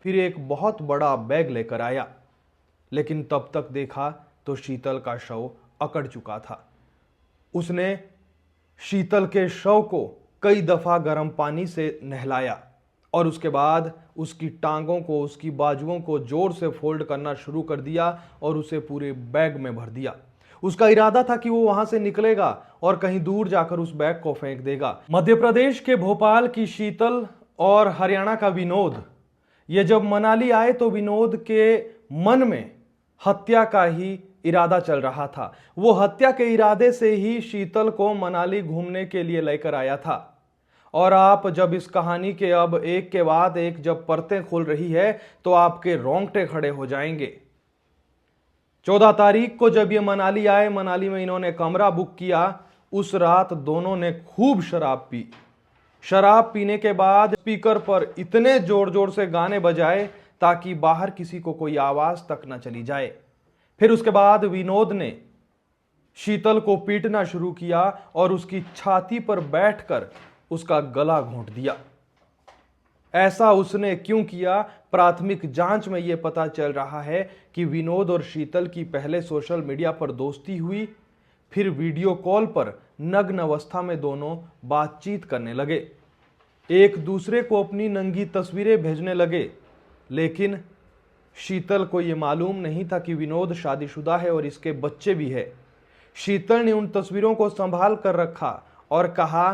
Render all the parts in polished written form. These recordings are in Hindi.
फिर एक बहुत बड़ा बैग लेकर आया, लेकिन तब तक देखा तो शीतल का शव अकड़ चुका था। उसने शीतल के शव को कई दफा गर्म पानी से नहलाया और उसके बाद उसकी टांगों को, उसकी बाजुओं को जोर से फोल्ड करना शुरू कर दिया और उसे पूरे बैग में भर दिया। उसका इरादा था कि वो वहां से निकलेगा और कहीं दूर जाकर उस बैग को फेंक देगा। मध्य प्रदेश के भोपाल की शीतल और हरियाणा का विनोद, ये जब मनाली आए तो विनोद के मन में हत्या का ही इरादा चल रहा था। वो हत्या के इरादे से ही शीतल को मनाली घूमने के लिए लेकर आया था। और आप जब इस कहानी के अब एक के बाद एक जब परतें खुल रही है तो आपके रोंगटे खड़े हो जाएंगे। 14 तारीख को जब ये मनाली आए, मनाली में इन्होंने कमरा बुक किया। उस रात दोनों ने खूब शराब पी। शराब पीने के बाद स्पीकर पर इतने जोर जोर से गाने बजाए ताकि बाहर किसी को कोई आवाज तक न चली जाए। फिर उसके बाद विनोद ने शीतल को पीटना शुरू किया और उसकी छाती पर बैठकर उसका गला घोंट दिया। ऐसा उसने क्यों किया? प्राथमिक जांच में यह पता चल रहा है कि विनोद और शीतल की पहले सोशल मीडिया पर दोस्ती हुई, फिर वीडियो कॉल पर नग्न अवस्था में दोनों बातचीत करने लगे, एक दूसरे को अपनी नंगी तस्वीरें भेजने लगे। लेकिन शीतल को यह मालूम नहीं था कि विनोद शादीशुदा है और इसके बच्चे भी है। शीतल ने उन तस्वीरों को संभाल कर रखा और कहा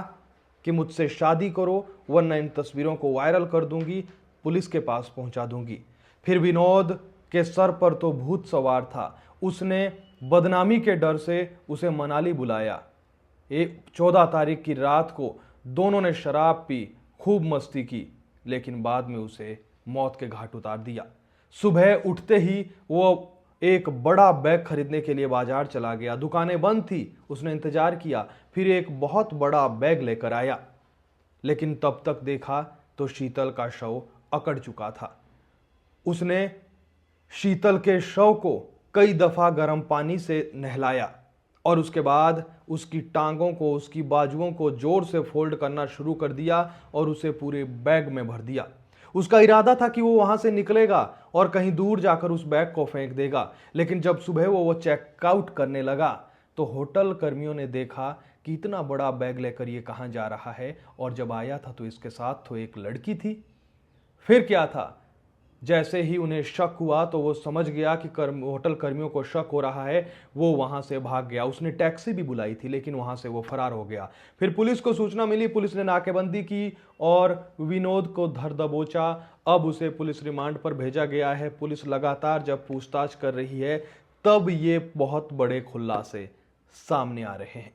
कि मुझसे शादी करो वरना इन तस्वीरों को वायरल कर दूंगी, पुलिस के पास पहुंचा दूंगी। फिर विनोद के सर पर तो भूत सवार था। उसने बदनामी के डर से उसे मनाली बुलाया। 14 तारीख की रात को दोनों ने शराब पी, खूब मस्ती की, लेकिन बाद में उसे मौत के घाट उतार दिया। सुबह उठते ही वो एक बड़ा बैग खरीदने के लिए बाजार चला गया। दुकानें बंद थी, उसने इंतजार किया, फिर एक बहुत बड़ा बैग लेकर आया, लेकिन तब तक देखा तो शीतल का शव अकड़ चुका था। उसने शीतल के शव को कई दफा गर्म पानी से नहलाया और उसके बाद उसकी टांगों को, उसकी बाजुओं को जोर से फोल्ड करना शुरू कर दिया और उसे पूरे बैग में भर दिया। उसका इरादा था कि वो वहां से निकलेगा और कहीं दूर जाकर उस बैग को फेंक देगा। लेकिन जब सुबह वो चेकआउट करने लगा तो होटल कर्मियों ने देखा कि इतना बड़ा बैग लेकर ये कहां जा रहा है, और जब आया था तो इसके साथ तो एक लड़की थी। फिर क्या था, जैसे ही उन्हें शक हुआ तो वो समझ गया कि होटल कर्मियों को शक हो रहा है, वो वहां से भाग गया। उसने टैक्सी भी बुलाई थी लेकिन वहां से वो फरार हो गया। फिर पुलिस को सूचना मिली, पुलिस ने नाकेबंदी की और विनोद को धर दबोचा। अब उसे पुलिस रिमांड पर भेजा गया है। पुलिस लगातार जब पूछताछ कर रही है तब ये बहुत बड़े खुलासे सामने आ रहे हैं।